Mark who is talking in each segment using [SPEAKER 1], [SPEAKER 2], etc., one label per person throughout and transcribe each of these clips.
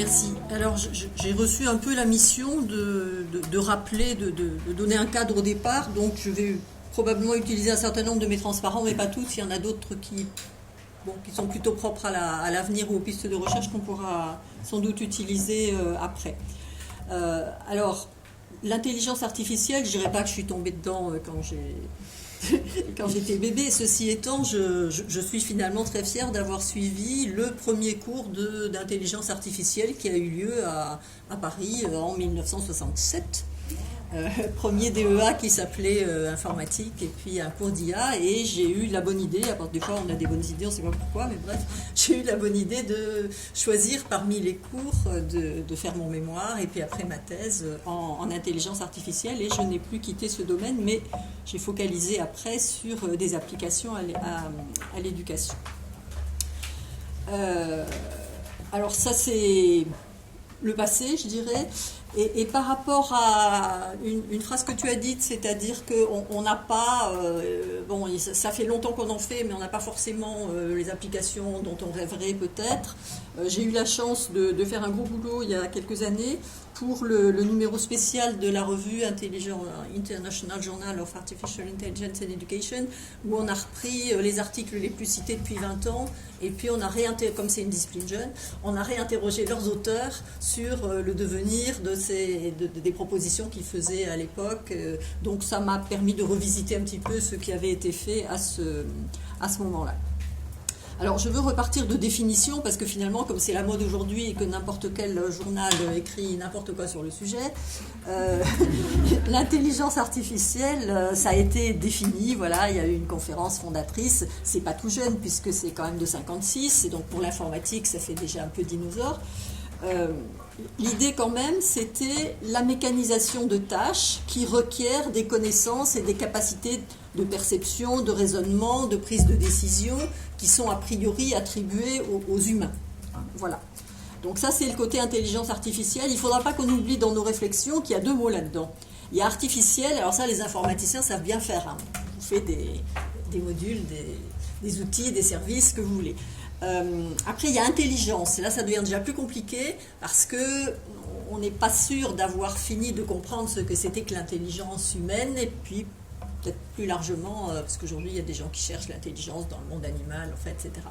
[SPEAKER 1] Merci. Alors, j'ai reçu un peu la mission de rappeler, de donner un cadre au départ. Donc, je vais probablement utiliser un certain nombre de mes transparents, mais pas tous. Il y en a d'autres qui sont plutôt propres à l'avenir ou aux pistes de recherche qu'on pourra sans doute utiliser après. Alors, l'intelligence artificielle, je dirais pas que je suis tombée dedans quand j'étais bébé. Ceci étant, je suis finalement très fière d'avoir suivi le premier cours d'intelligence artificielle qui a eu lieu à Paris en 1967. Premier DEA qui s'appelait informatique et puis un cours d'IA, et j'ai eu la bonne idée, des fois on a des bonnes idées, on ne sait pas pourquoi, mais bref, j'ai eu la bonne idée de choisir parmi les cours de faire mon mémoire et puis après ma thèse en intelligence artificielle, et je n'ai plus quitté ce domaine, mais j'ai focalisé après sur des applications à l'éducation. Alors ça c'est le passé, je dirais. Et par rapport à une phrase que tu as dite, c'est-à-dire qu'on n'a pas, ça fait longtemps qu'on en fait, mais on n'a pas forcément les applications dont on rêverait peut-être. J'ai eu la chance de faire un gros boulot il y a quelques années pour le numéro spécial de la revue International Journal of Artificial Intelligence and Education, où on a repris les articles les plus cités depuis 20 ans, et puis on a comme c'est une discipline jeune, on a réinterrogé leurs auteurs sur le devenir des propositions qu'ils faisaient à l'époque. Donc ça m'a permis de revisiter un petit peu ce qui avait été fait à ce moment-là. Alors je veux repartir de définition parce que finalement, comme c'est la mode aujourd'hui et que n'importe quel journal écrit n'importe quoi sur le sujet, l'intelligence artificielle, ça a été défini. Voilà, il y a eu une conférence fondatrice. C'est pas tout jeune puisque c'est quand même de 56, et donc pour l'informatique, ça fait déjà un peu dinosaure. L'idée quand même, c'était la mécanisation de tâches qui requièrent des connaissances et des capacités de perception, de raisonnement, de prise de décision qui sont a priori attribuées aux humains. Voilà. Donc ça, c'est le côté intelligence artificielle. Il ne faudra pas qu'on oublie dans nos réflexions qu'il y a deux mots là-dedans. Il y a artificiel, alors ça, les informaticiens savent bien faire. Hein. Vous faites des modules, des outils, des services que vous voulez. Après, il y a intelligence. Et là, ça devient déjà plus compliqué parce qu'on n'est pas sûr d'avoir fini de comprendre ce que c'était que l'intelligence humaine, et puis peut-être plus largement, parce qu'aujourd'hui, il y a des gens qui cherchent l'intelligence dans le monde animal, en fait, etc.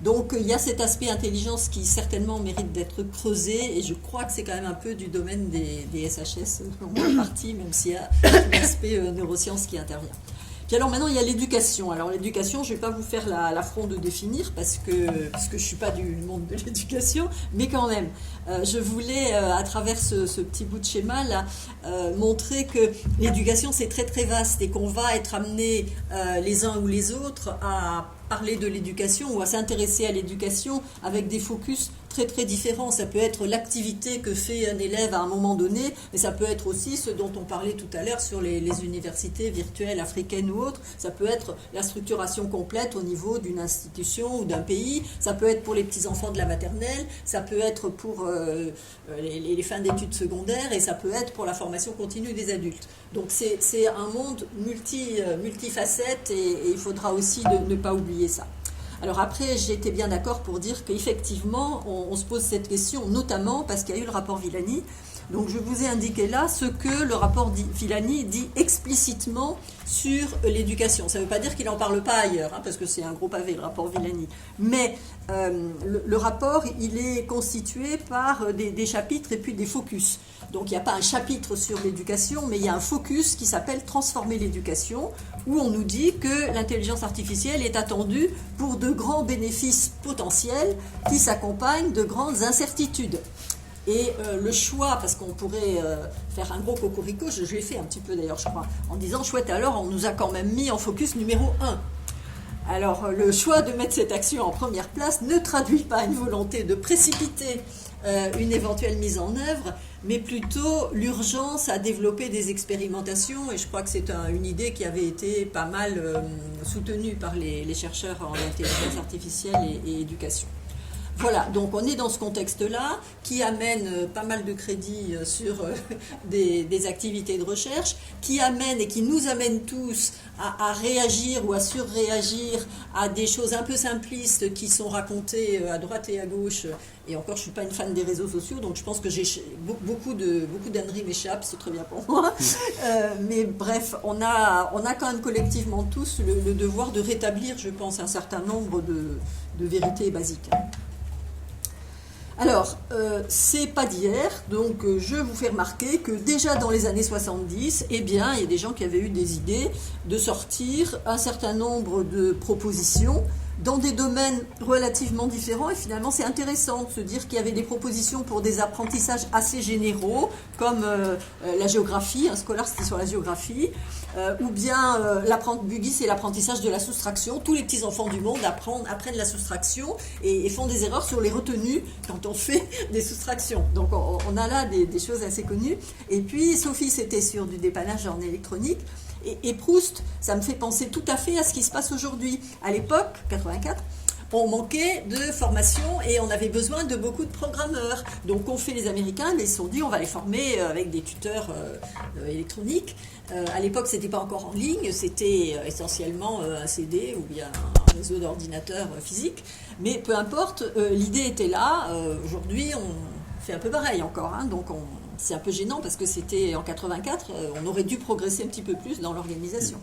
[SPEAKER 1] Donc, il y a cet aspect intelligence qui certainement mérite d'être creusé, et je crois que c'est quand même un peu du domaine des SHS, en partie, même s'il y a l'aspect neurosciences qui intervient. Puis alors maintenant il y a l'éducation. Alors l'éducation, je ne vais pas vous faire l'affront de définir parce que je ne suis pas du monde de l'éducation, mais quand même, je voulais à travers ce petit bout de schéma là montrer que l'éducation c'est très très vaste et qu'on va être amené les uns ou les autres à parler de l'éducation ou à s'intéresser à l'éducation avec des focus très très différents. Ça peut être l'activité que fait un élève à un moment donné, mais ça peut être aussi ce dont on parlait tout à l'heure sur les universités virtuelles africaines ou autres. Ça peut être la structuration complète au niveau d'une institution ou d'un pays. Ça peut être pour les petits-enfants de la maternelle, ça peut être pour les fins d'études secondaires, et ça peut être pour la formation continue des adultes. Donc c'est un monde multifacette, et il faudra aussi ne pas oublier ça. Alors après, j'ai été bien d'accord pour dire qu'effectivement, on se pose cette question, notamment parce qu'il y a eu le rapport Villani. Donc je vous ai indiqué là ce que le rapport Villani dit explicitement sur l'éducation. Ça ne veut pas dire qu'il n'en parle pas ailleurs, hein, parce que c'est un gros pavé, le rapport Villani. Mais le rapport, il est constitué par des chapitres et puis des focus. Donc il n'y a pas un chapitre sur l'éducation, mais il y a un focus qui s'appelle « Transformer l'éducation », où on nous dit que l'intelligence artificielle est attendue pour de grands bénéfices potentiels qui s'accompagnent de grandes incertitudes. Et le choix, parce qu'on pourrait faire un gros cocorico, je l'ai fait un petit peu d'ailleurs je crois, en disant chouette, alors on nous a quand même mis en focus numéro 1. Alors le choix de mettre cette action en première place ne traduit pas une volonté de précipiter une éventuelle mise en œuvre, mais plutôt l'urgence à développer des expérimentations, et je crois que c'est une idée qui avait été pas mal soutenue par les chercheurs en intelligence artificielle et éducation. Voilà, donc on est dans ce contexte-là qui amène pas mal de crédits sur des activités de recherche, qui amène et qui nous amène tous à réagir ou à surréagir à des choses un peu simplistes qui sont racontées à droite et à gauche. Et encore, je ne suis pas une fan des réseaux sociaux, donc je pense que beaucoup d'âneries m'échappent, c'est très bien pour moi. Mais bref, on a quand même collectivement tous le devoir de rétablir, je pense, un certain nombre de vérités basiques. Alors, c'est pas d'hier, donc je vous fais remarquer que déjà dans les années 70, eh bien, il y a des gens qui avaient eu des idées de sortir un certain nombre de propositions dans des domaines relativement différents, et finalement c'est intéressant de se dire qu'il y avait des propositions pour des apprentissages assez généraux, comme la géographie, un scolaire c'était sur la géographie, ou bien Buggy c'est l'apprentissage de la soustraction. Tous les petits enfants du monde apprennent la soustraction et font des erreurs sur les retenues quand on fait des soustractions. Donc on a là des choses assez connues. Et puis Sophie c'était sur du dépannage en électronique. Et Proust, ça me fait penser tout à fait à ce qui se passe aujourd'hui. À l'époque, 84, on manquait de formation et on avait besoin de beaucoup de programmeurs. Donc on fait les Américains, mais ils se sont dit on va les former avec des tuteurs électroniques. À l'époque, c'était pas encore en ligne, c'était essentiellement un CD ou bien un réseau d'ordinateurs physiques. Mais peu importe, l'idée était là. Aujourd'hui, on fait un peu pareil encore. Donc c'est un peu gênant parce que c'était en 84, on aurait dû progresser un petit peu plus dans l'organisation.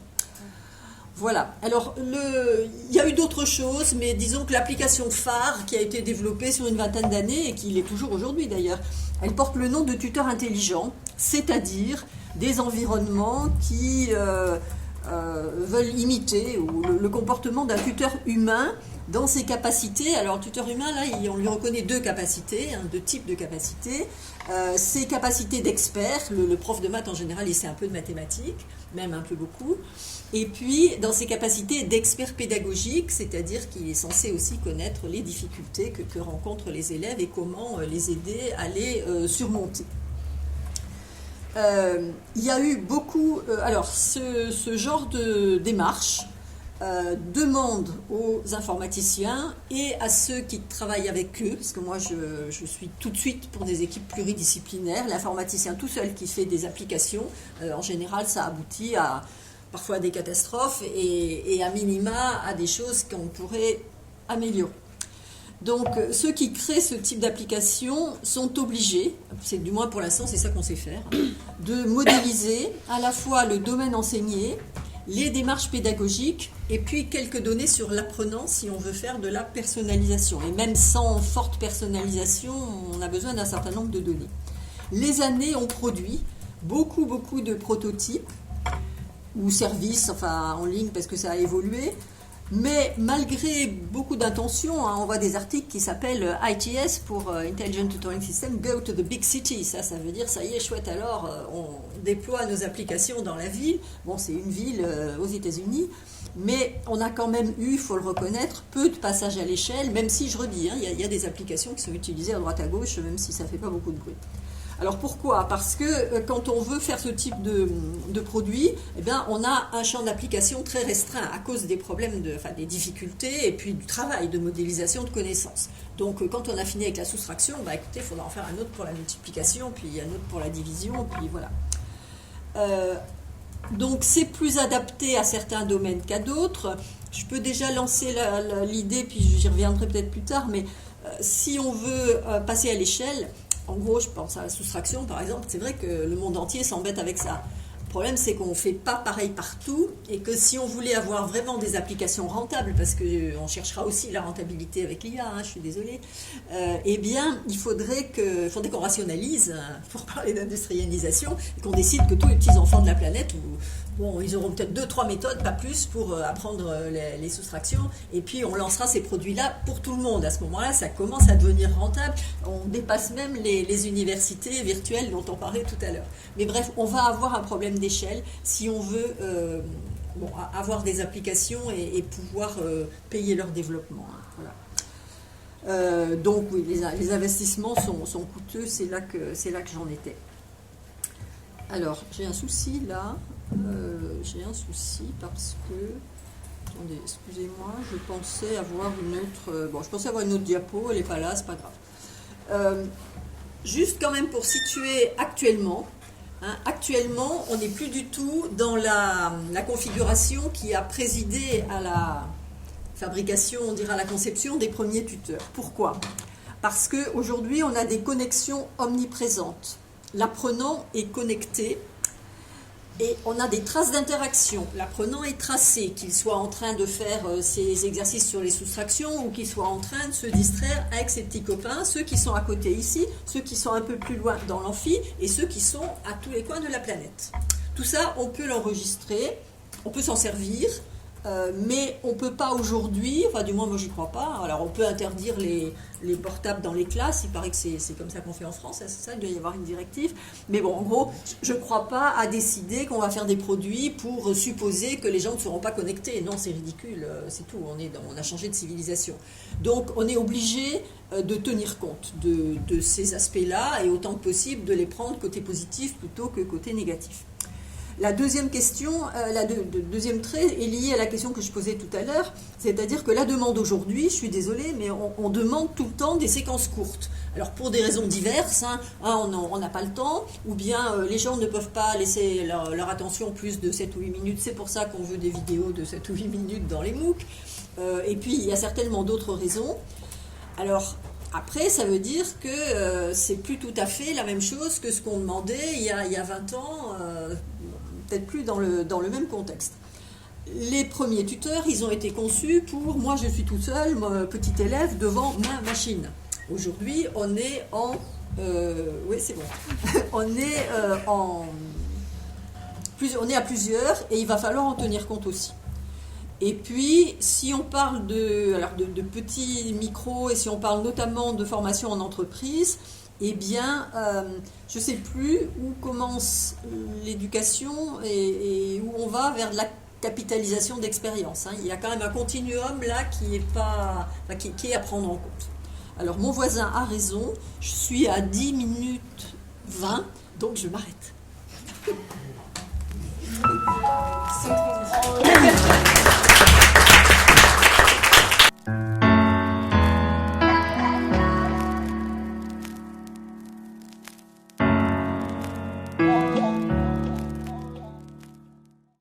[SPEAKER 1] Voilà. Alors, il y a eu d'autres choses, mais disons que l'application phare qui a été développée sur une vingtaine d'années, et qui l'est toujours aujourd'hui d'ailleurs, elle porte le nom de tuteur intelligent, c'est-à-dire des environnements qui veulent imiter le comportement d'un tuteur humain dans ses capacités. Alors, le tuteur humain, là, on lui reconnaît deux capacités, deux types de capacités. Ses capacités d'expert, le prof de maths en général, il sait un peu de mathématiques, même un peu beaucoup. Et puis, dans ses capacités d'expert pédagogique, c'est-à-dire qu'il est censé aussi connaître les difficultés que rencontrent les élèves et comment les aider à les surmonter. Il y a eu beaucoup... alors, ce genre de démarche demande aux informaticiens et à ceux qui travaillent avec eux, parce que moi je suis tout de suite pour des équipes pluridisciplinaires, l'informaticien tout seul qui fait des applications, en général ça aboutit à parfois à des catastrophes et à minima à des choses qu'on pourrait améliorer. Donc ceux qui créent ce type d'application sont obligés, c'est du moins pour l'instant c'est ça qu'on sait faire, de modéliser à la fois le domaine enseigné, les démarches pédagogiques et puis quelques données sur l'apprenant si on veut faire de la personnalisation. Et même sans forte personnalisation, on a besoin d'un certain nombre de données. Les années ont produit beaucoup de prototypes ou services, enfin en ligne parce que ça a évolué. Mais malgré beaucoup d'intentions, on voit des articles qui s'appellent ITS pour Intelligent Tutoring System, Go to the Big City. Ça veut dire, ça y est, chouette, alors on déploie nos applications dans la ville. Bon, c'est une ville aux États-Unis, mais on a quand même eu, il faut le reconnaître, peu de passages à l'échelle, même si, je redis, il y a des applications qui sont utilisées à droite à gauche, même si ça ne fait pas beaucoup de bruit. Alors pourquoi ? Parce que quand on veut faire ce type de produit, eh bien, on a un champ d'application très restreint à cause des problèmes, des difficultés et puis du travail de modélisation de connaissances. Donc quand on a fini avec la soustraction, écoutez, il faudra en faire un autre pour la multiplication, puis un autre pour la division, puis voilà. Donc c'est plus adapté à certains domaines qu'à d'autres. Je peux déjà lancer l'idée, puis j'y reviendrai peut-être plus tard, mais si on veut passer à l'échelle, en gros, je pense à la soustraction, par exemple, c'est vrai que le monde entier s'embête avec ça. Le problème, c'est qu'on ne fait pas pareil partout et que si on voulait avoir vraiment des applications rentables, parce qu'on cherchera aussi la rentabilité avec l'IA, je suis désolée, eh bien, il faudrait qu'on rationalise, pour parler d'industrialisation, et qu'on décide que tous les petits-enfants de la planète, ils auront peut-être 2-3 méthodes, pas plus, pour apprendre les soustractions, et puis on lancera ces produits-là pour tout le monde. À ce moment-là, ça commence à devenir rentable. On dépasse même les universités virtuelles dont on parlait tout à l'heure. Mais bref, on va avoir un problème d'échelle si on veut avoir des applications et pouvoir payer leur développement. Voilà. Donc oui, les investissements sont coûteux, c'est là que j'en étais. Alors, j'ai un souci là. J'ai un souci parce que Attendez, excusez-moi, je pensais avoir une autre diapo, elle n'est pas là, c'est pas grave. Juste quand même pour situer actuellement, actuellement, on n'est plus du tout dans la configuration qui a présidé à la fabrication, on dirait à la conception des premiers tuteurs. Pourquoi ? Parce qu'aujourd'hui, on a des connexions omniprésentes. L'apprenant est connecté et on a des traces d'interaction. L'apprenant est tracé, qu'il soit en train de faire ses exercices sur les soustractions ou qu'il soit en train de se distraire avec ses petits copains, ceux qui sont à côté ici, ceux qui sont un peu plus loin dans l'amphi et ceux qui sont à tous les coins de la planète. Tout ça, on peut l'enregistrer, on peut s'en servir, mais on ne peut pas aujourd'hui, enfin du moins moi j'y crois pas, alors on peut interdire les portables dans les classes, il paraît que c'est comme ça qu'on fait en France, c'est ça, il doit y avoir une directive, mais bon en gros je ne crois pas à décider qu'on va faire des produits pour supposer que les gens ne seront pas connectés, non c'est ridicule, c'est tout, on a changé de civilisation. Donc on est obligé de tenir compte de ces aspects-là et autant que possible de les prendre côté positif plutôt que côté négatif. La deuxième question, deuxième trait est lié à la question que je posais tout à l'heure, c'est-à-dire que la demande aujourd'hui, je suis désolée, mais on demande tout le temps des séquences courtes. Alors pour des raisons diverses, on n'a pas le temps, ou bien les gens ne peuvent pas laisser leur attention plus de 7 ou 8 minutes, c'est pour ça qu'on veut des vidéos de 7 ou 8 minutes dans les MOOC, et puis il y a certainement d'autres raisons. Alors après, ça veut dire que c'est plus tout à fait la même chose que ce qu'on demandait il y a 20 ans, peut-être plus dans le même contexte. Les premiers tuteurs, ils ont été conçus pour, moi je suis tout seul, petit élève, devant ma machine. Aujourd'hui, on est en... oui, c'est bon. On est à plusieurs et il va falloir en tenir compte aussi. Et puis, si on parle de petits micros et si on parle notamment de formation en entreprise, eh bien, je ne sais plus où commence l'éducation et où on va vers de la capitalisation d'expérience. Il y a quand même un continuum là qui est à prendre en compte. Alors, mon voisin a raison, je suis à 10 minutes 20, donc je m'arrête.